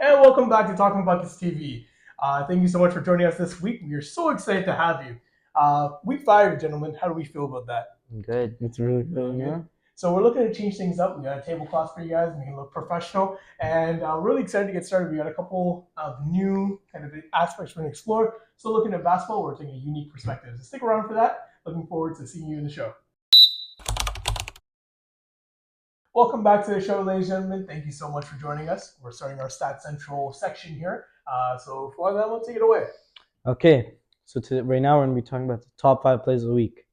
And welcome back to Talking Buckets TV. Thank you so much for joining us this week. We are so excited to have you. Week 5, gentlemen, how do we feel about that? Good. It's really good, yeah. So we're looking to change things up. We got a tablecloth for you guys, make it look professional, and we're really excited to get started. We got a couple of new kind of aspects we're going to explore. So looking at basketball, we're taking a unique perspective. So stick around for that. Looking forward to seeing you in the show. Welcome back to the show, ladies and gentlemen. Thank you so much for joining us. We're starting our Stat Central section here. So for that, we'll take it away. Okay, so right now we're going to be talking about the top 5 plays of the week.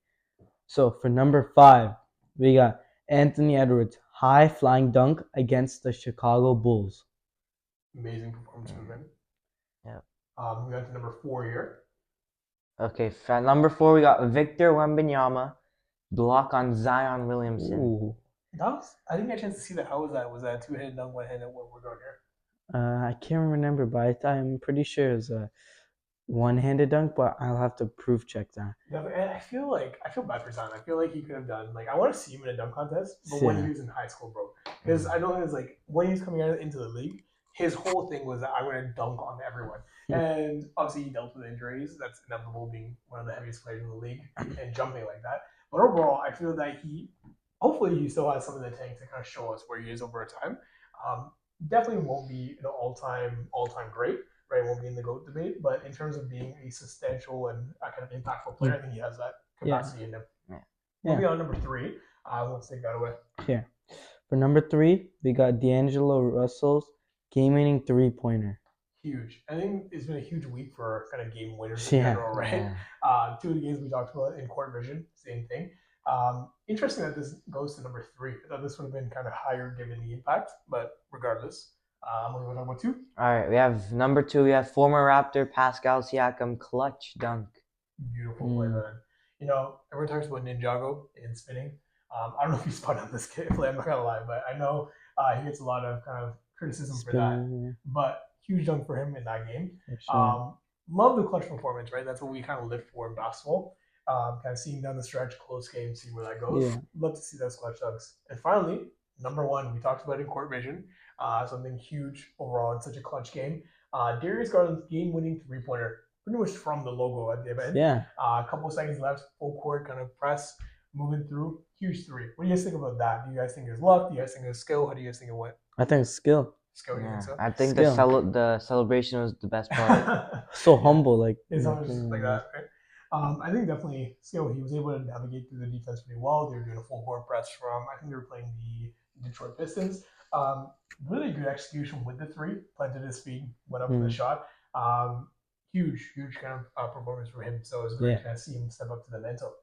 So for number 5, we got Anthony Edwards' high flying dunk against the Chicago Bulls. Amazing performance from him. Yeah. We got to number 4 here. Okay, for number 4, we got Victor Wembanyama block on Zion Williamson. Ooh. I didn't get a chance to see that. How was that? Was that a two-handed dunk, one-handed? What we're going here? I can't remember, but I'm pretty sure it's a one-handed dunk, but I'll have to proof check that. Definitely. And I feel bad for Zion. I feel like he could have done I want to see him in a dunk contest, but when he was in high school, bro. Because I know his when he was coming out into the league, his whole thing was that I'm going to dunk on everyone. And obviously he dealt with injuries. That's inevitable, being one of the heaviest players in the league and jumping like that. But overall, I feel that hopefully he still has some of the tank to kind of show us where he is over time. Definitely won't be an all-time great, right? Won't be in the GOAT debate, but in terms of being a substantial and a kind of impactful player, I think he has that capacity in him. Moving on, number 3. Let's take that away. Here. For number 3, we got D'Angelo Russell's game-winning three-pointer. Huge. I think it's been a huge week for kind of game winners in general, right? 2 of the games we talked about in court vision, same thing. Interesting that this goes to number 3. I thought this would have been kind of higher given the impact, but regardless. What do you want to talk about 2? All right, we have number 2. We have former Raptor Pascal Siakam clutch dunk. Beautiful play, man. Everyone talks about Ninjago in spinning. I don't know if he's spun on this play. I'm not gonna lie, but I know he gets a lot of kind of criticism for that. But huge dunk for him in that game. Love the clutch performance, right? That's what we kind of live for in basketball. Kind of seeing down the stretch, close game, see where that goes. Love to see those clutch dunks. And finally, number 1, we talked about in court vision. Something huge overall in such a clutch game. Darius Garland's game-winning three-pointer, pretty much from the logo at the end. A couple of seconds left, full court kind of press, moving through. Huge 3. What do you guys think about that? Do you guys think it's luck? Do you guys think it's skill? How do you guys think it went? I think it's skill. Skill, you think so? I think the celebration was the best part. So humble, it's almost like that, right? I think definitely skill. He was able to navigate through the defense pretty well. They were doing a full court press from, I think they were playing the Detroit Pistons. Really good execution with the 3. Planted his feet, went up for the shot. Huge kind of performance for him. So it was great to see him step up to the mantle.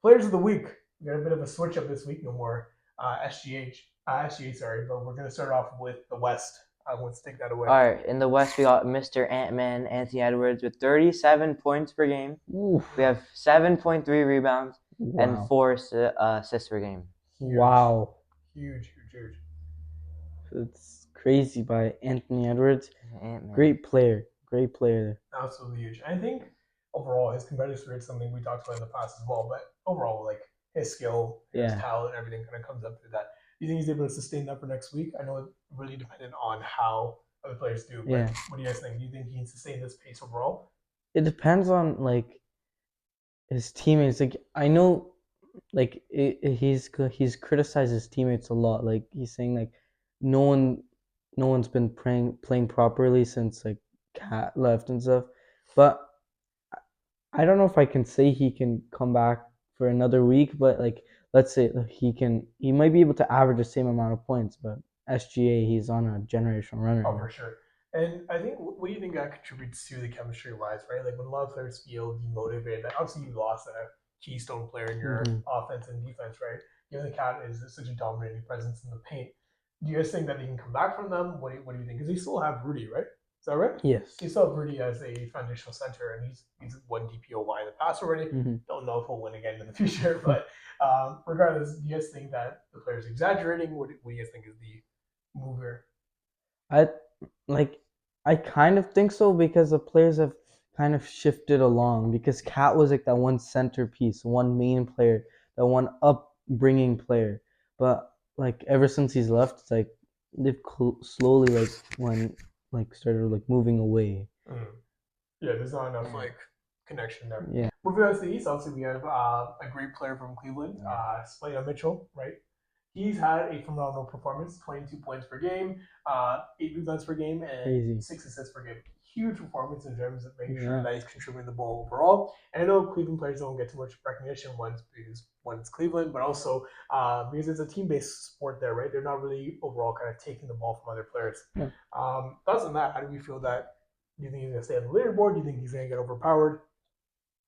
Players of the week. We got a bit of a switch up this week. No more SGA, but we're going to start off with the West. Let's take that away. All right, in the West, we got Mr. Ant-Man, Anthony Edwards, with 37 points per game. Oof. We have 7.3 rebounds and 4 assists per game. Huge. Wow. Huge. It's crazy by Anthony Edwards. Ant-Man. Great player. Absolutely huge. I think overall his competitive spirit is something we talked about in the past as well, but overall his skill, his talent, everything kind of comes up through that. Do you think he's able to sustain that for next week? I know it's really dependent on how other players do, but what do you guys think? Do you think he can sustain this pace overall? It depends on his teammates. I know he's criticized his teammates a lot. He's saying no one's been playing properly since Cat left and stuff. But I don't know if I can say he can come back for another week, but let's say he might be able to average the same amount of points, but SGA, he's on a generational runner. Oh, for sure. And I think, what do you think that contributes to the chemistry-wise, right? When a lot of players feel demotivated, obviously you lost a keystone player in your offense and defense, right? Given the Cat is such a dominating presence in the paint, do you guys think that he can come back from them? What do you think? Because they still have Rudy, right? Is that right? Yes. They still have Rudy as a foundational center, and he's won DPOY in the past already. Don't know if he'll win again in the future, but regardless, do you guys think that the player's exaggerating? What do you guys think is the move here? I kind of think so, because the players have kind of shifted along, because Cat was that one centerpiece, one main player, that one upbringing player. But ever since he's left, it's they've slowly when like started like moving away. Yeah, there's not enough like connection there. Yeah. Moving on to the East, obviously we have a great player from Cleveland, Slayton Mitchell, right? He's had a phenomenal performance: 22 points per game, 8 rebounds per game, and Crazy. 6 assists per game. Huge performance in terms of making Yeah. sure that he's contributing the ball overall. And I know Cleveland players don't get too much recognition once because one, it's Cleveland, but also because it's a team-based sport there, right? They're not really overall kind of taking the ball from other players. Yeah. Thoughts on that? How do we feel that? Do you think he's going to stay on the leaderboard? Do you think he's going to get overpowered?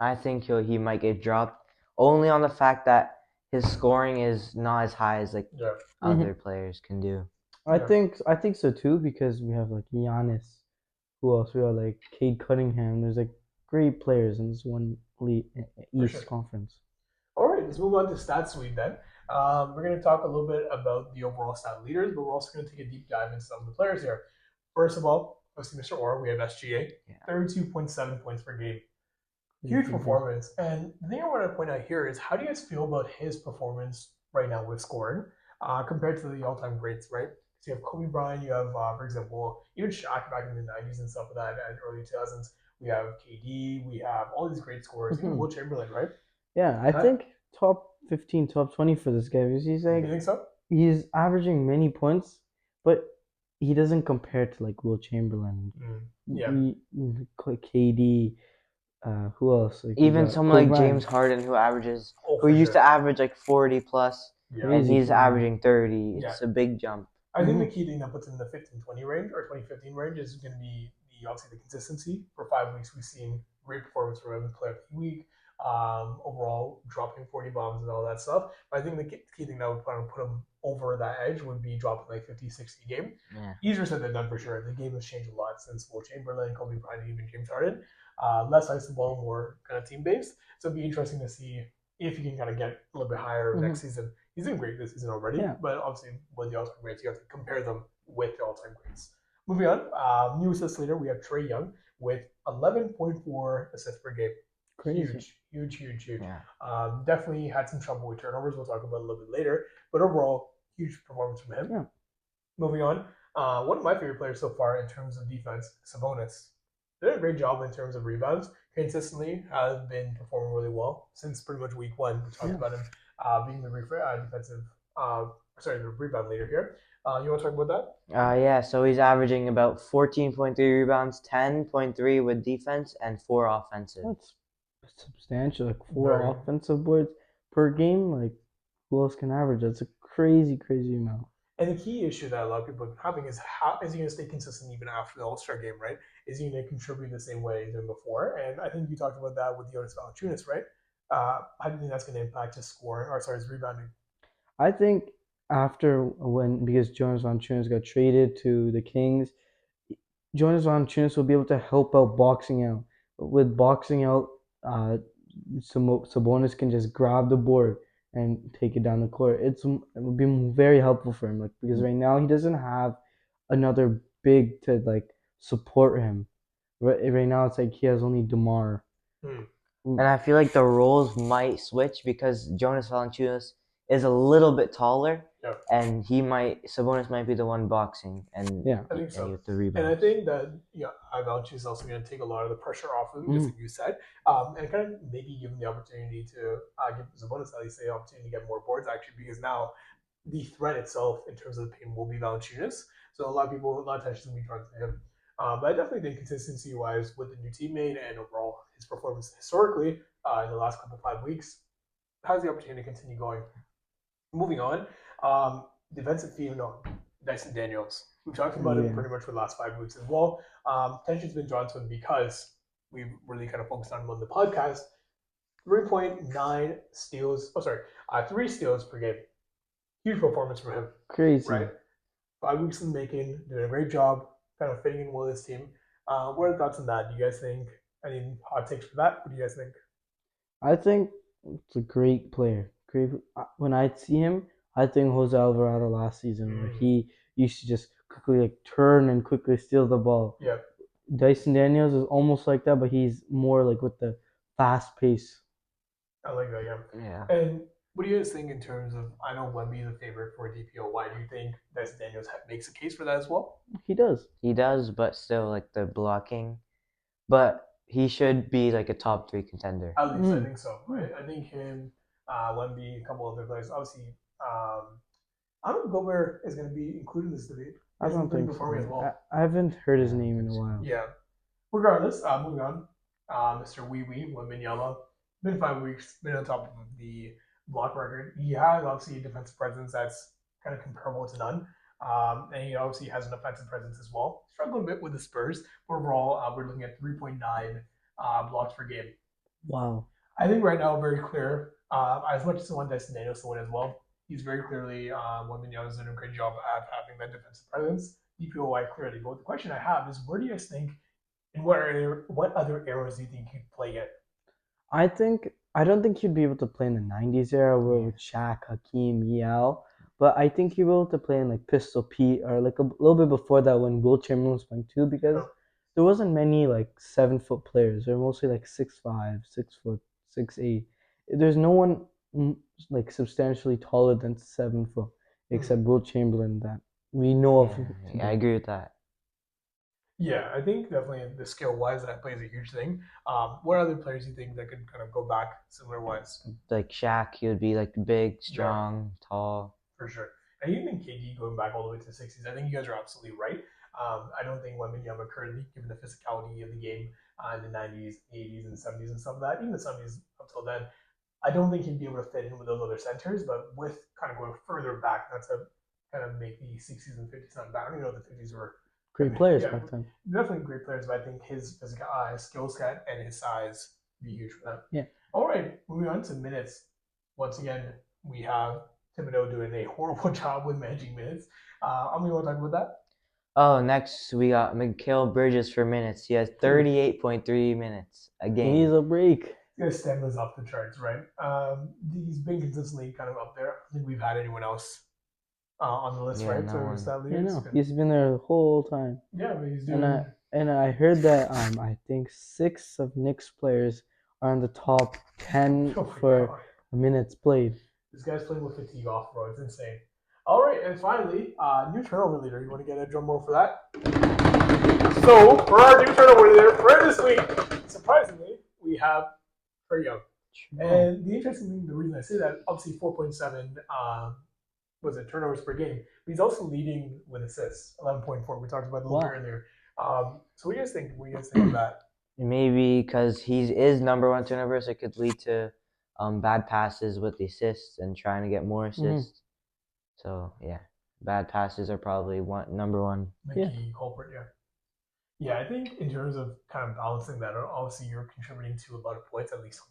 I think he might get dropped only on the fact that his scoring is not as high as like Yeah. other players can do. I Yeah. think so too, because we have like Giannis. Who else? We have like Cade Cunningham. There's like great players in this one East sure. Conference. All right, let's move on to Stat Suite then. We're going to talk a little bit about the overall stat leaders, but we're also going to take a deep dive into some of the players here. First of all, obviously, Mr. Orr, we have SGA, 32.7 points per game. Huge performance. And the thing I want to point out here is, how do you guys feel about his performance right now with scoring compared to the all-time greats, right? So you have Kobe Bryant, you have, for example, even Shaq back in the 90s and stuff like that, and early 2000s. We have KD, we have all these great scorers, even Will Chamberlain, right? Yeah, I think top 15, top 20 for this guy, because he's like, You think so? he's averaging many points, but he doesn't compare to like Will Chamberlain, Yeah. KD, who else? Like, Even someone like Kobe James Harden, who for used sure. to average like 40 plus, Yeah. and he's averaging 30. Yeah. It's a big jump. I think the key thing that puts him in the 15-20 range or 20-15 range is going to be obviously the consistency. For 5 weeks, we've seen great performance from him, play of the week, overall dropping 40 bombs and all that stuff. But I think the key thing that would kind of put him over that edge would be dropping like 50, 60 a game. Yeah. Easier said than done for sure. The game has changed a lot since Will Chamberlain, Kobe Bryant, and even James Harden. Less ice the ball, more kind of team based. So it'd be interesting to see if he can kind of get a little bit higher next season. He's doing great this season already, but obviously with the all-time greats, you have to compare them with the all-time greats. Moving on, new assist leader, we have Trae Young with 11.4 assists per game. Crazy. Huge. Yeah. Definitely had some trouble with turnovers. We'll talk about it a little bit later. But overall, huge performance from him. Yeah. Moving on, one of my favorite players so far in terms of defense, Sabonis. Did a great job in terms of rebounds. Consistently has been performing really well since pretty much week one. We talked about him being the the rebound leader here. You want to talk about that? Yeah, so he's averaging about 14.3 rebounds, 10.3 with defense, and 4 offensive. That's substantial. Like 4 offensive boards per game. Like, who else can average? That's a crazy amount. And the key issue that a lot of people are having is, how is he going to stay consistent even after the All-Star game, right? Is he going to contribute the same way he's done before? And I think you talked about that with Jonas Valanciunas, right? How do you think that's going to impact his scoring, his rebounding? I think because Jonas Valanciunas got traded to the Kings, Jonas Valanciunas will be able to help out boxing out. With boxing out, Sabonis can just grab the board and take it down the court. It would be very helpful for him, like, because right now he doesn't have another big to like support him. Right now it's like he has only DeMar. And I feel like the roles might switch because Jonas Valanciunas is a little bit taller, and Sabonis might be the one boxing, and I think so. With the rebound. And I think that Valanciunas is also going to take a lot of the pressure off of him, just like you said, and kind of maybe give him the opportunity to give Sabonis at least the opportunity to get more boards, actually, because now the threat itself in terms of the paint will be Valanciunas. So a lot of attention will be drawn to him. But I definitely think consistency-wise with the new teammate and overall his performance historically in the last 5 weeks has the opportunity to continue going. Moving on, defensive phenom, Dyson Daniels. We've talked about him pretty much for the last 5 weeks as well. Attention's been drawn to him because we've really kind of focused on him on the podcast. 3.9 steals. 3 steals per game. Huge performance from him. Crazy. Right? 5 weeks in the making, doing a great job, kind of fitting in well with his team. What are the thoughts on that? Do you guys think any hot takes for that? What do you guys think? I think it's a great player. When I see him, I think Jose Alvarado last season, where he used to just quickly like turn and quickly steal the ball. Yeah. Dyson Daniels is almost like that, but he's more like with the fast pace. I like that, Yeah. And What do you guys think in terms of? I know Wemby is the favorite for DPO. Why do you think Dyson Daniels makes a case for that as well? He does. He does, but still like the blocking. But he should be like a top 3 contender. At least I think so. I think him, Wemby, a couple other players. Obviously, I don't know if Gobert is going to be included in this debate. I don't think before me as so. well. I haven't heard his name in a while. Yeah. Regardless, moving on. Mr. Wee Wee Wembanyama, been 5 weeks, been on top of the block record. He has obviously a defensive presence that's kind of comparable to none. And he obviously has an offensive presence as well. Struggling a bit with the Spurs. Overall, we're looking at 3.9 blocks per game. Wow. I think right now, very clear. As much as I want Dyson Daniels to win as well, he's very clearly Wembanyama is doing a great job at having that defensive presence. DPOY clearly. But the question I have is, where do you guys think, in what other eras do you think he'd play in? I don't think he'd be able to play in the '90s era with Shaq, Hakeem, Yao. But I think he'd be able to play in like Pistol Pete or like a little bit before that when Will Chamberlain was playing too, because there wasn't many like 7-foot players. They're mostly like 6'5", 6', 6'8". There's no one like substantially taller than 7 foot except Will Chamberlain that we know of. Yeah, I agree with that. Yeah, I think definitely the skill wise that plays a huge thing. What other players do you think that could kind of go back similar wise? Like Shaq, he would be like big, strong, tall. For sure. And even in KD going back all the way to the 60s, I think you guys are absolutely right. I don't think Wembanyama currently, given the physicality of the game in the 90s, 80s, and 70s and stuff like that, even the 70s up till then, I don't think he'd be able to fit in with those other centers. But with kind of going further back, that's a kind of make the 60s and 50s not bad. I don't even know if the 50s were Great players back then. Definitely great players, but I think his physical skill set and his size would be huge for them. Yeah. All right, moving on to minutes. Once again, we have Thibodeau doing a horrible job with managing minutes. I'm going to talk about that. Oh, next we got Mikal Bridges for minutes. He has 38.3 minutes a game. He's a break. He's going to stand this off the charts, right? He's been consistently kind of up there. I don't think we've had anyone else on the list, right? No no, he's been there the whole time. Yeah, but he's doing. And I heard that I think 6 of Knicks players are in the top 10 for minutes played. This guy's playing with fatigue off, bro. It's insane. All right, and finally, new turnover leader. You want to get a drum roll for that? So for our new turnover leader for this week, surprisingly, we have Trae Young. And the interesting thing, the reason I say that, obviously 4.7 was it turnovers per game, but he's also leading with assists, 11.4. We talked about it a little bit earlier. So what do you guys think? What do you guys think of that? Maybe because he is number 1 turnovers, it could lead to bad passes with the assists and trying to get more assists. So yeah, bad passes are probably number 1. The key culprit, yeah. Yeah, I think in terms of kind of balancing that, obviously you're contributing to a lot of points, at least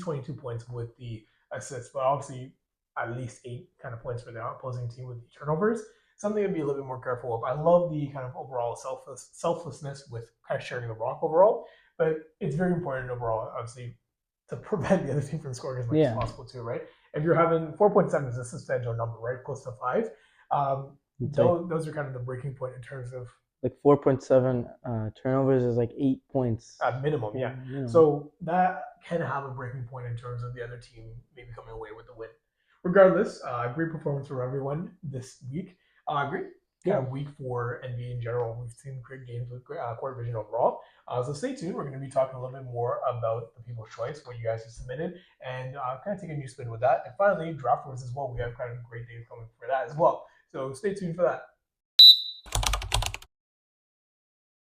22 points with the assists, but obviously at least 8 kind of points for the opposing team with the turnovers. Something to be a little bit more careful of. I love the kind of overall selflessness with kind of sharing the rock overall, but it's very important overall, obviously, to prevent the other team from scoring as much as possible too, right? If you're having 4.7 is a substantial number, right? Close to 5. Those are kind of the breaking point in terms of like 4.7 turnovers is like 8 points at minimum, yeah. So that can have a breaking point in terms of the other team maybe coming away with the win. Regardless, great performance for everyone this week. Great week for NBA in general. We've seen great games with Court Vision overall. So stay tuned. We're going to be talking a little bit more about the People's Choice, what you guys have submitted, and kind of take a new spin with that. And finally, Draft Wars as well. We have kind of great days coming for that as well. So stay tuned for that.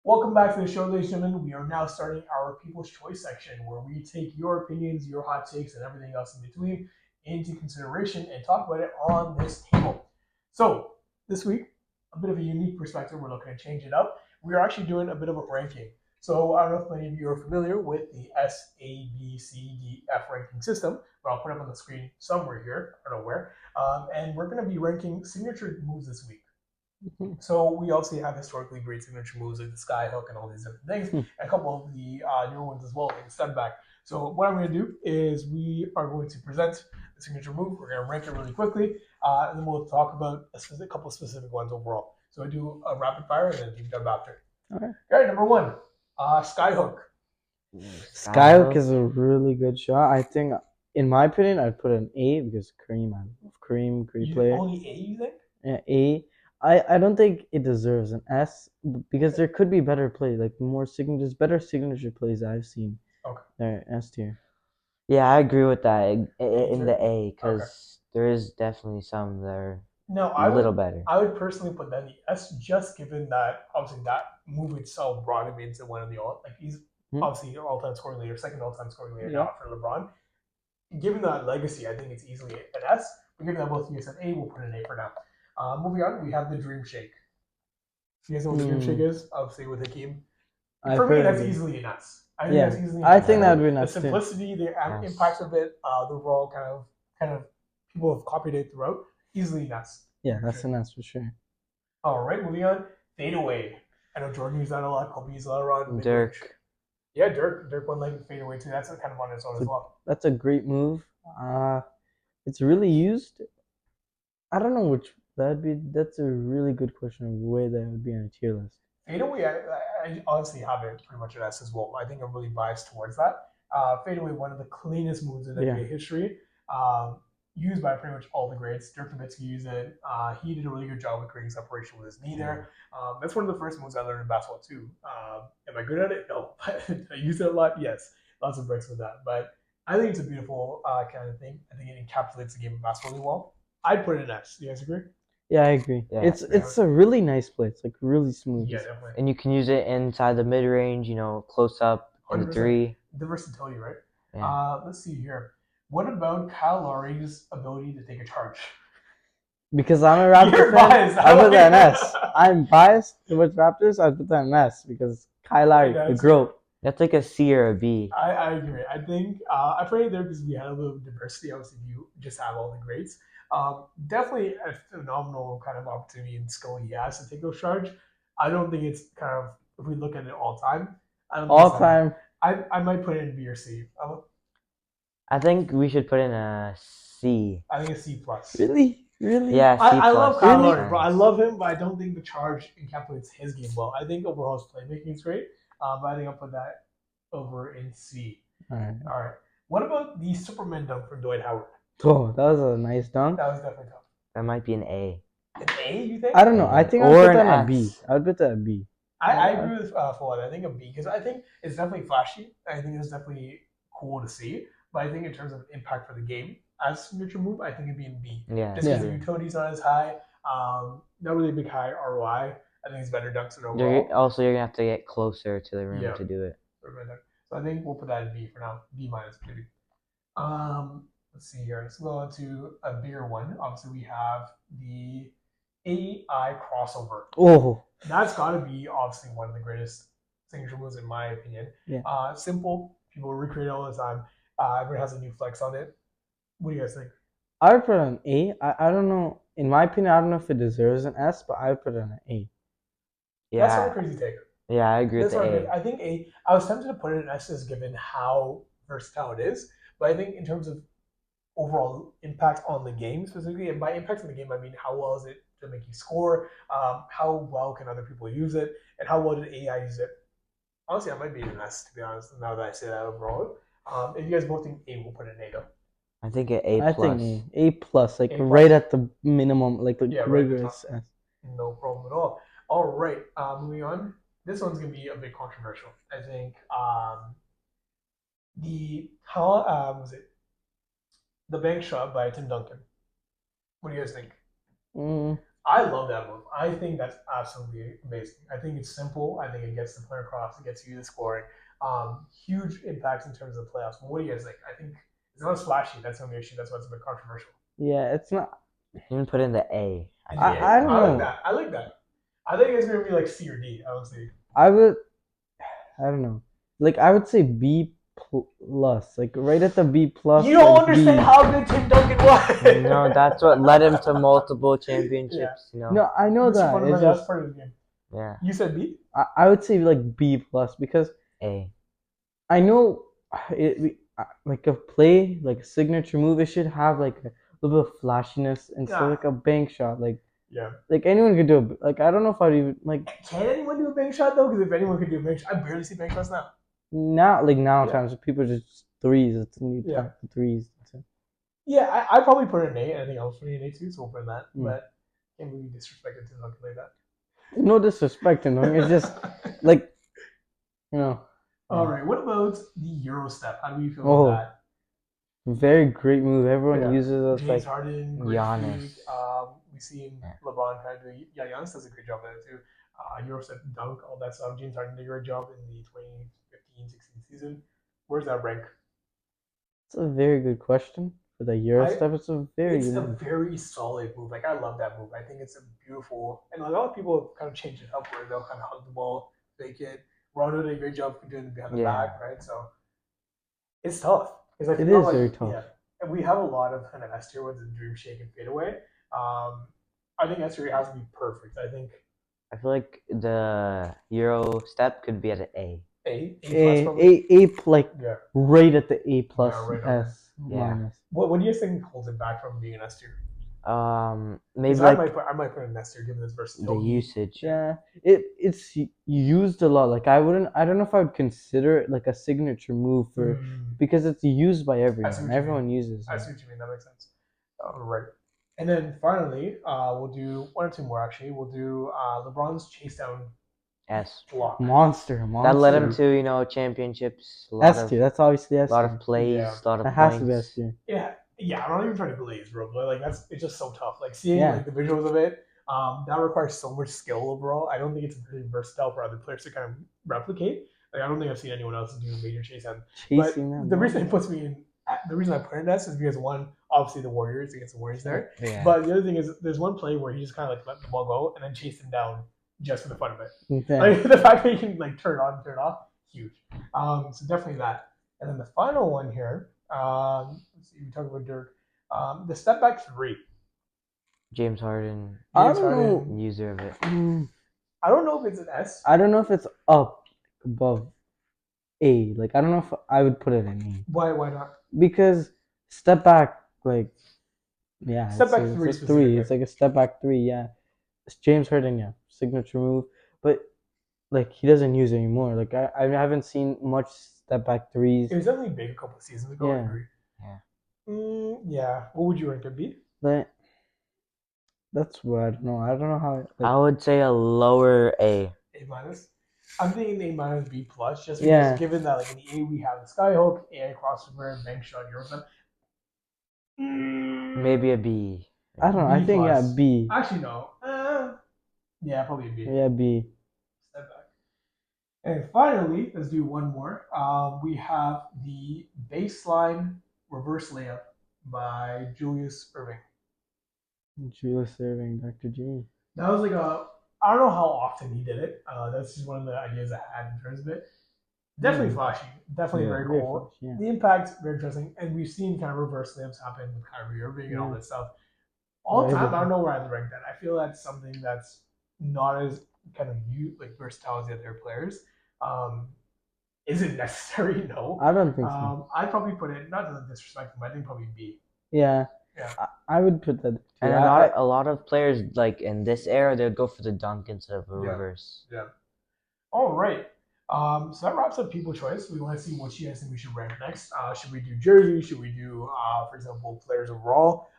Welcome back to the show, ladies and gentlemen. We are now starting our People's Choice section where we take your opinions, your hot takes, and everything else in between into consideration and talk about it on this table. So this week, a bit of a unique perspective. We're looking to change it up. We are actually doing a bit of a ranking. So I don't know if many of you are familiar with the S, A, B, C, D, F ranking system, but I'll put it up on the screen somewhere here. I don't know where. And we're going to be ranking signature moves this week. So we also have historically great signature moves like the sky hook and all these different things, and a couple of the newer ones as well, like the step back. So what I'm going to do is we are going to present the signature move. We're going to rank it really quickly, and then we'll talk about a couple of specific ones overall. So I do a rapid fire and then deep dive after. All right, number 1, sky hook. Sky hook is a really good shot. I think in my opinion, I'd put an A because Kareem, I love Kareem, great player. Only A, you think? Yeah, A. I don't think it deserves an S because there could be better plays, like more signatures, better signature plays I've seen. Okay. They're S tier. Yeah, I agree with that in too? the A because Okay. there is definitely some that are No, a little better. I would personally put that in the S, just given that obviously that move itself brought him into one of the all, like he's obviously all-time scoring leader, second all-time scoring leader now for LeBron. Given that legacy, I think it's easily an S. But given that both of you said A, we'll put an A for now. Moving on, we have the Dream Shake. You guys know what the Dream Shake is? Obviously with Hakeem. For me, that's easily an S. I think that's easily. I think that would be an the S too. simplicity, the impacts of it, the overall kind of people have copied it throughout. Easily an S. Yeah, that's an S for sure. All right, moving on. Fadeaway. I know Jordan used that a lot. Kobe used that a lot. Dirk. Yeah, Dirk won like fadeaway too. That's kind of on its own as well. That's a great move. It's really used. I don't know which that'd be. That's a really good question of where that would be on a tier list. Fadeaway, I honestly have it pretty much at S as well. I think I'm really biased towards that. Fadeaway, one of the cleanest moves in NBA history. Used by pretty much all the greats. Dirk Nowitzki used it. He did a really good job with creating separation with his knee there. That's one of the first moves I learned in basketball too. Am I good at it? No. I use it a lot. Yes. Lots of breaks with that. But I think it's a beautiful kind of thing. I think it encapsulates the game of basketball really well. I'd put it in S. Do you guys agree? Yeah, I agree. Yeah. It's a really nice play. It's like really smooth. Yeah, definitely. And you can use it inside the mid range, close up in the 3. The versatility, right? Yeah. Let's see here. What about Kyle Lowry's ability to take a charge? Because I'm a Raptor fan, I put that in S. I'm biased towards Raptors. I put that in S because Kyle Lowry, the GOAT. That's like a C or a B. I agree. I think I put it there because we had a little diversity. Obviously, you just have all the greats. Definitely a phenomenal kind of opportunity and skill he has to take those charge. I don't think it's kind of, if we look at it all time. I might put it in B or C. I think we should put in a C. I think a C plus. Really? Yeah, C I love Kyle Really? Lowry, bro. I love him, but I don't think the charge encapsulates his game well. I think overall his playmaking is great, but I think I'll put that over in C. All right. What about the Superman dunk from Dwight Howard? Oh, that was a nice dunk. That was definitely tough. That might be an A. An A, you think? I don't know. I think I'd put that at B. I'd put that at B. I agree with Fawad. I think a B because I think it's definitely flashy. I think it's definitely cool to see. But I think in terms of impact for the game as a signature move, I think it'd be in B. Yeah. Just because the utility's not as high. Not really a big high ROI. I think it's better dunks than overall. You're going to have to get closer to the rim to do it. So I think we'll put that in B for now. B minus maybe. Let's see here. Let's go on to a bigger one. Obviously, we have the AI crossover. Oh. That's got to be obviously one of the greatest signature moves in my opinion. Yeah. Simple. People recreate it all the time. Everyone has a new flex on it. What do you guys think? I would put it an A. I don't know. In my opinion, I don't know if it deserves an S, but I would put it an A. Yeah. That's not a crazy take. Yeah, I agree with the A. I think A. I was tempted to put it in S just given how versatile it is, but I think in terms of overall impact on the game specifically, and by impact on the game, I mean how well is it to make you score, how well can other people use it, and how well did AI use it. Honestly, I might be an S to be honest. Now that I say that overall, if you guys both think A, we'll put an A though. I think an A+. I think A plus, like right at the minimum, like the rigorous S. No problem at all. All right, moving on. This one's gonna be a bit controversial. I think the bank shot by Tim Duncan. What do you guys think? I love that move. I think that's absolutely amazing. I think it's simple. I think it gets the player across. It gets you the scoring. Huge impacts in terms of the playoffs. But what do you guys think? I think it's not as flashy. That's the only issue. That's why it's a bit controversial. Yeah, it's not. You can put in the A. I don't know. I like that. I think it's gonna be like C or D. Honestly. I don't know. Like I would say B plus, like right at the B plus. You don't understand how good Tim Duncan was. No, that's what led him to multiple championships. No, I know that. It's just part of the game. Yeah. You said B? I would say like B plus because A. I know like a play, like a signature move, it should have like a little bit of flashiness instead of like a bank shot. Like anyone could do it. Like I don't know if I'd even like. Can anyone do a bank shot though? Because if anyone could do a bank shot, I barely see bank shots now. Now times people just threes. It's new threes. Yeah, I probably put it in A, and I think I was putting it in A too, so we'll put it in that. Mm. But can't really disrespect it to something like that. No disrespect, it's just like, All yeah. right. What about the Euro step? How do you feel Oh, about that? very great move. Everyone Yeah. uses us James like Harden, great Giannis. feat. We've seen Yeah. LeBron kind of do. Yeah, Giannis does a great job at it too. Euro step, dunk, all that stuff. James Harden did a great job in the 2015-16 season. Where's that rank? it's a very good question for the Euro I step. It's a very It's good a move. very solid move. Like I love that move. I think it's a beautiful, and a lot of people have kind of changed it up where they'll kind of hug the ball, fake it. Rondo did a great job doing it behind the Yeah. back, right? So it's tough because I It feel is like very tough. yeah, and we have a lot of kind of S tier ones in Dream Shake and Fade Away. I think S tier has to be perfect. I think I feel like the Euro step could be at an A. A plus probably. Like Yeah, right at the A plus Yeah, right on S Yeah. minus. what do you think holds it back from being an S tier? Maybe Because like I might put an S tier given this the versatility. usage. Yeah, it's used a lot. Like I don't know if I would consider it like a signature move for because it's used by I see everyone. what you Everyone mean. uses I it. see what you mean. That makes sense. Right. And then finally, we'll do one or two more actually. We'll do LeBron's chase down S. block. Monster. That led him to championships. A lot S of tier. That's obviously S lot tier. of plays, Yeah. a lot of That has to be points. S tier. Yeah. I'm not even trying to glaze, bro. But like it's just so tough. Like seeing Yeah. like the visuals of it, that requires so much skill overall. I don't think it's really versatile for other players to kind of replicate. Like I don't think I've seen anyone else do major chase down. But Chasing them. the reason it puts me in, the reason I put it in S is because one, obviously the Warriors against the Warriors there. Yeah. But the other thing is, there's one play where he just kind of like let the ball go and then chased him down just for the fun of it. Yeah. Like the fact that he can like turn on and turn off, huge. So definitely that. And then the final one here, let's see, we talked about Dirk. The step back three. James Harden, I James don't know. Harden. user of it. I don't know if it's an S. I don't know if it's up above A. Like I don't know if I would put it in A. Why not? Because step back, like yeah, Step back it's three a three. specifically. It's like a step back three. Yeah, it's James Harden. Yeah, signature move. But like he doesn't use it anymore. Like I haven't seen much step back threes. It was definitely big a couple of seasons ago. I Yeah. agree. Yeah. Yeah. What would you rank it B? But that's what I don't know. I don't know how. I would say a lower A. A minus. I'm thinking A minus B plus, just because Yeah. given that like in the A we have the skyhook, AI crossover, bank shot, Euro step. Maybe a B. I don't know. I B think plus. yeah, B. Actually no. Yeah, probably a B. Yeah, B. Step back. And finally, let's do one more. We have the baseline reverse layup by Julius Irving. Julius Irving, Dr. G. That was like I don't know how often he did it. That's just one of the ideas I had in terms of it. Definitely flashy. Definitely very cool. Yeah. The impact, very interesting. And we've seen kind of reverse layups happen with Kyrie Irving and all that stuff. All time, I don't know where I'd rank that. I feel that's something that's not as kind of like versatile as the other players. Is it necessary? No. I don't think so. I'd probably put it, not to disrespect him, I think probably B. Yeah. I would put that too. And a lot of players like in this era they would go for the dunk instead of a reverse. Yeah. All right. So that wraps up people choice. We want to see what you guys think we should rank next. Should we do jersey? Should we do, for example, players overall?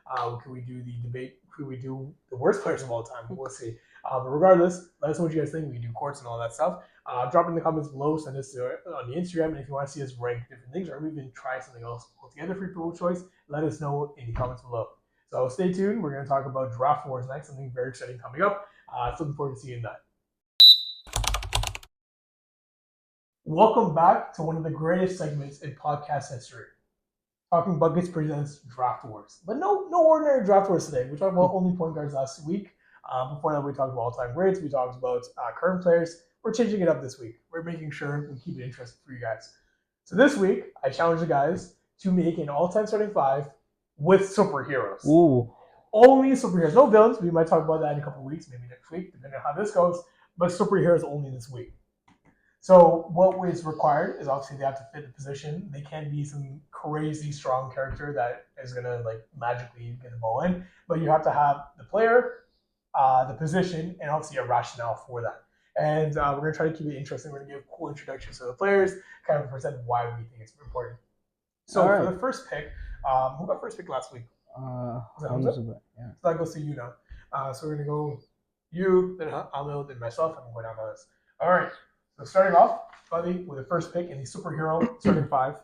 Could we do the debate? Could we do the worst players of all time? We'll see. But regardless, let us know what you guys think. We do courts and all that stuff. Drop in the comments below. Send us on the Instagram. And if you want to see us rank different things or even try something else altogether for people choice, let us know in the comments below. So stay tuned. We're going to talk about Draft Wars next. Something very exciting coming up. Looking forward to seeing that. Welcome back to one of the greatest segments in podcast history. Talking Buckets presents Draft Wars. But no ordinary Draft Wars today. We talked about only point guards last week. Before that, we talked about all-time greats. We talked about current players. We're changing it up this week. We're making sure we keep it interesting for you guys. So this week, I challenge the guys to make an all-time starting five with superheroes. Ooh. Only superheroes. No villains. We might talk about that in a couple of weeks, maybe next week, depending on how this goes. But superheroes only this week. So what is required is obviously they have to fit the position. They can't be some crazy strong character that is going to like magically get the ball in. But you have to have the player, the position, and obviously a rationale for that. And we're going to try to keep it interesting. We're going to give cool introductions to the players, kind of present why we think it's important. So for the first pick, Who got first pick last week? Was it Hamza, Hamza? yeah. So that goes to you now. So we're gonna go you, then Amil, then myself, and we'll go down the list. All right. So starting off, Buddy, with the first pick in the superhero starting five.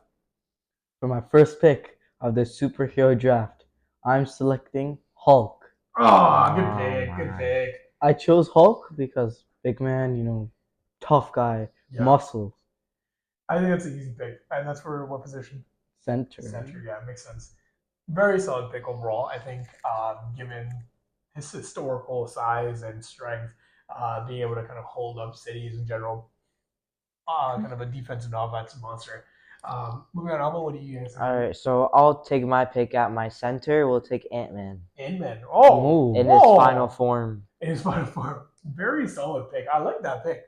For my first pick of the superhero draft, I'm selecting Hulk. Oh, good Oh, pick. Good my. pick. I chose Hulk because big man, you know, tough guy, Yeah. muscles, I think that's an easy pick. And that's for what position? center. Center. Yeah, makes sense. Very solid pick overall. I think, given his historical size and strength, being able to kind of hold up cities in general, kind of a defensive and offensive monster. Moving on, Alma, what do you guys? All right, so I'll take my pick at my center. We'll take Ant-Man Ant-Man. Oh, Ooh. in his final form. In his final form. Very solid pick. I like that pick.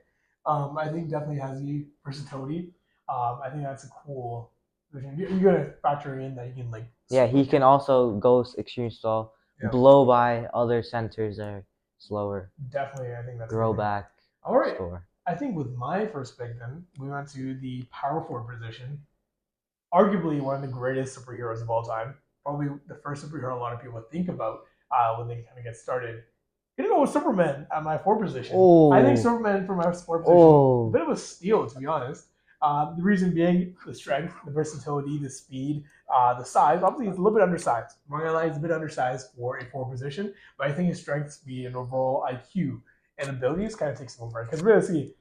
I think definitely has the versatility. I think that's a cool position. You're gonna factor in that he can Yeah, he can also go extreme stall, Yeah. blow by other centers that are slower, Definitely, I think that's grow good. back, All right. score. I think with my first pick, then we went to the power forward position. Arguably one of the greatest superheroes of all time. Probably the first superhero a lot of people think about when they kind of get started. Gonna go with Superman at my four position. Oh. I think Superman for my four position, Oh. a bit of a steal, to be honest. The reason being the strength, the versatility, the speed, the size. Obviously, he's a little bit undersized. I'm not gonna lie, he's a bit undersized for a four position, but I think his strength, speed, and overall IQ and abilities kind of takes him over. Because really,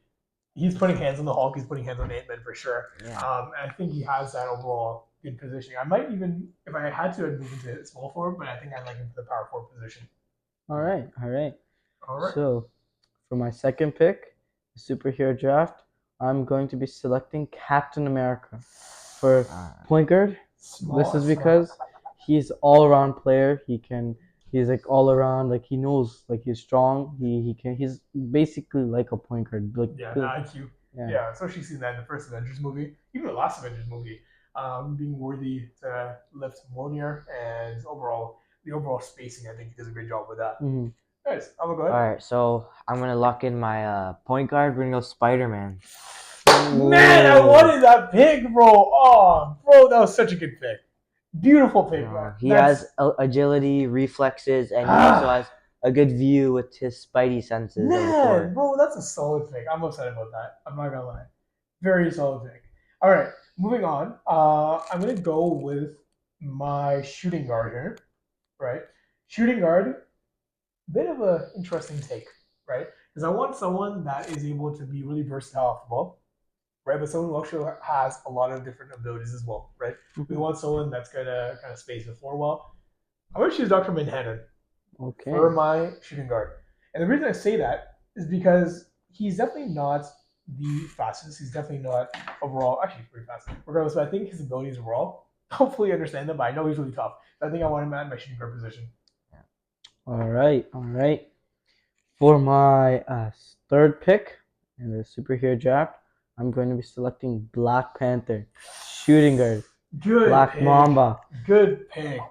he's putting hands on the Hulk, he's putting hands on Ant-Man for sure. Yeah. And I think he has that overall good positioning. I might even, if I had to, I'd move into small forward, but I think I'd like him for the power forward position. All right. All right. So, for my second pick, the superhero draft, I'm going to be selecting Captain America for point guard. This is because he's all around player. He's like all around, like he knows, like he's strong. He's basically like a point guard. Like Yeah, the IQ. Yeah, especially seeing that in the first Avengers movie, even the last Avengers movie, being worthy to lift Mjolnir and the overall spacing. I think he does a great job with that. Mhm. Guys, I'm gonna go ahead. All right, so I'm gonna lock in my point guard. We're gonna go Spider-Man. Man, I wanted that pick, bro. Oh, bro, that was such a good pick. Beautiful pick, man. He has agility, reflexes, and he also has a good view with his spidey senses. Man, bro, that's a solid pick. I'm upset about that. I'm not gonna lie. Very solid pick. All right, moving on. I'm gonna go with my shooting guard here. Right, shooting guard. Bit of an interesting take, right? Because I want someone that is able to be really versatile off the ball, right? But someone who also has a lot of different abilities as well, right? We want someone that's gonna kind of space the floor well. I'm gonna choose Dr. Manhattan for my shooting guard, and the reason I say that is because he's definitely not the fastest. He's definitely not overall. Actually, he's pretty fast. Regardless, I think his abilities overall. Hopefully, understand them. But I know he's really tough. I think I want him at my shooting guard position. All right. For my third pick in the superhero draft, I'm going to be selecting Black Panther, shooting guard. Good Black pick. Mamba. Good pick.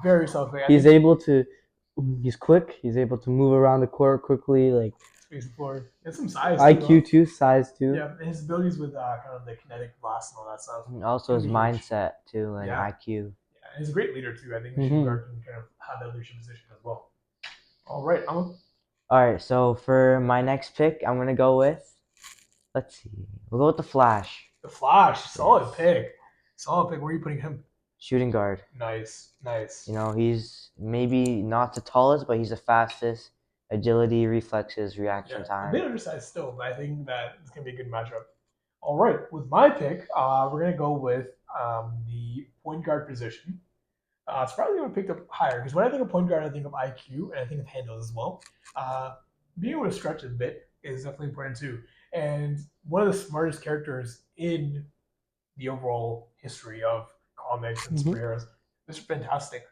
Very solid pick. He's quick. He's able to move around the court quickly, like space the floor. And some size. IQ too, size too. Yeah, and his abilities with kind of the kinetic blast and all that stuff. And also his mindset too, and IQ. Yeah, and he's a great leader too. I think the shooting guard can kind of have that leadership position as well. All right, All right, so for my next pick, I'm gonna go with. Let's see. We'll go with the Flash. The Flash, solid pick. Solid pick. Where are you putting him? Shooting guard. Nice. You know, he's maybe not the tallest, but he's the fastest. Agility, reflexes, reaction time. A bit undersized still, but I think that it's gonna be a good matchup. All right, with my pick, we're gonna go with the point guard position. It's probably going to pick up higher because when I think of point guard, I think of IQ and I think of handles as well. Being able to stretch a bit is definitely important too. And one of the smartest characters in the overall history of comics and superheroes, Mr. Fantastic.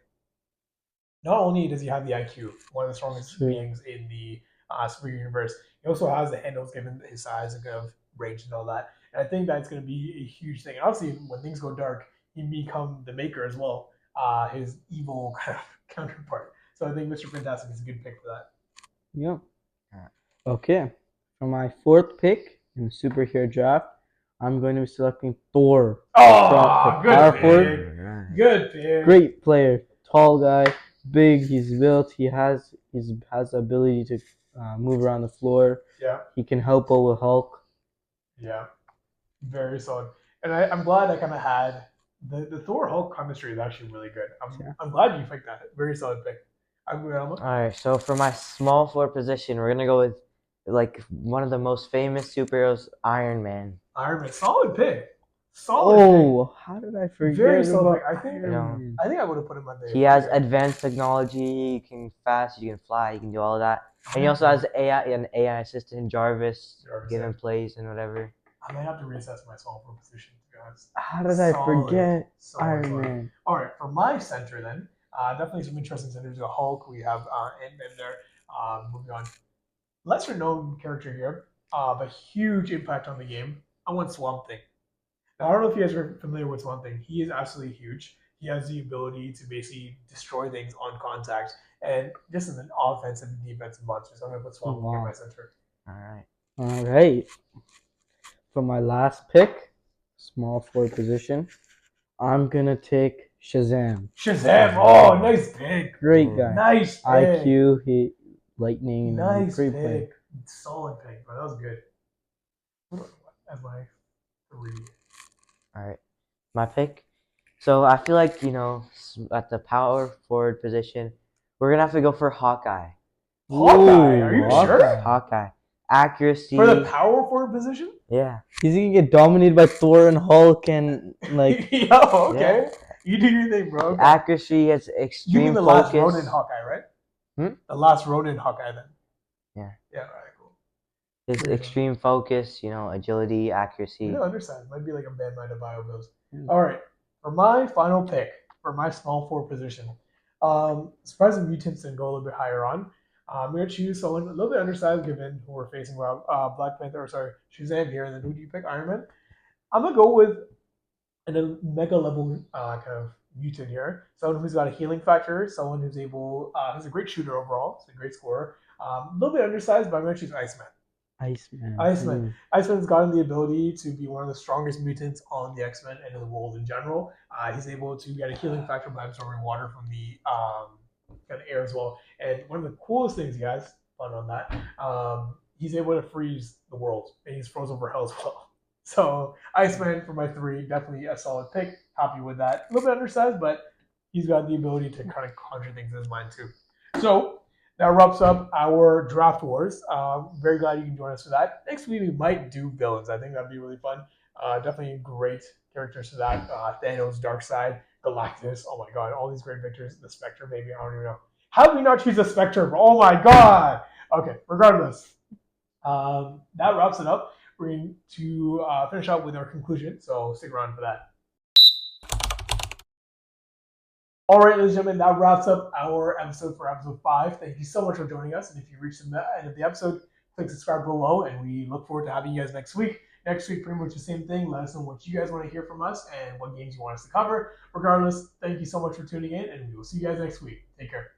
Not only does he have the IQ, one of the strongest beings in the superhero universe, he also has the handles given his size and kind of range and all that. And I think that's going to be a huge thing. And obviously, when things go dark, he become the Maker as well. His evil kind of counterpart. So I think Mr. Fantastic is a good pick for that. Yeah. Okay. For my fourth pick in the superhero draft, I'm going to be selecting Thor. Oh, good pick. Good pick. Great player, tall guy, big. He's built. Has the ability to move around the floor. Yeah. He can help out with Hulk. Yeah. Very solid. And I'm glad I kind of had the Thor Hulk chemistry is actually really good. Yeah. I'm glad you picked that. Very solid pick. I'm good, Alma. All right, so for my small forward position, we're gonna go with like one of the most famous superheroes, Iron Man. Iron Man. Solid pick. Solid Oh, how did I pick. forget Very solid about pick. I think Iron Man? I think I would have put him on there. He has advanced technology. You can fast. You can fly. You can do all of that. And he also has an AI assistant, Jarvis, giving plays and whatever. I might have to reassess my small forward position, to be honest. How did I forget Iron solid. Man? All right, for my center then, definitely some interesting centers. The Hulk, we have Ant-Man there. Moving on. Lesser known character here, but huge impact on the game. I want Swamp Thing. Now, I don't know if you guys are familiar with Swamp Thing. He is absolutely huge. He has the ability to basically destroy things on contact, and just in an offensive and defensive monster. So I'm going to put Swamp Thing in my center. All right. All right. For my last pick, small forward position, I'm gonna take Shazam. Shazam! Oh, nice pick. Great guy. Nice pick. IQ, he lightning, and Nice great pick. play. Solid pick, bro. That was good. As my 3. All right. My pick. So I feel like at the power forward position, we're gonna have to go for Hawkeye. Hawkeye? Are you sure? Hawkeye. Accuracy. For the power forward position? Yeah. He's gonna get dominated by Thor and Hulk and like. Yo, okay. Yeah. You do your thing, bro. Okay. Accuracy has extreme You mean the focus. last Ronin Hawkeye, right? The last Ronin Hawkeye, then. Yeah. Yeah. All right. Cool. His extreme focus, agility, accuracy. I don't understand. Might be like a bad mind of bio bills. All right. For my final pick for my small forward position, surprising mutants and go a little bit higher on. I'm going to choose someone a little bit undersized given who we're facing Black Panther, Shazam here. And then who do you pick? Iron Man. I'm going to go with a mega level kind of mutant here. Someone who's got a healing factor, someone who's who's a great shooter overall, so a great scorer. A little bit undersized, but I'm going to choose Iceman. Iceman. Iceman's gotten the ability to be one of the strongest mutants on the X-Men and in the world in general. He's able to get a healing factor by absorbing water from the kind of air as well. And one of the coolest things, guys, fun on that, he's able to freeze the world, and he's frozen over hell as well. So Iceman for my 3, definitely a solid pick. Happy with that. A little bit undersized, but he's got the ability to kind of conjure things in his mind too. So that wraps up our draft wars. Very glad you can join us for that. Next week we might do villains. I think that'd be really fun. Definitely great characters for that. Thanos, Darkseid, Galactus. Oh my god, all these great victors. The Spectre, maybe, I don't even know. How did we not choose the Spectre? Oh my god. Okay, regardless, that wraps it up. We're going to finish out with our conclusion, so stick around for that. All right, ladies and gentlemen, that wraps up our episode for episode 5. Thank you so much for joining us. And if you reached the end of the episode, click subscribe below, and we look forward to having you guys next week. Next week, pretty much the same thing. Let us know what you guys want to hear from us and what games you want us to cover. Regardless, thank you so much for tuning in, and we will see you guys next week. Take care.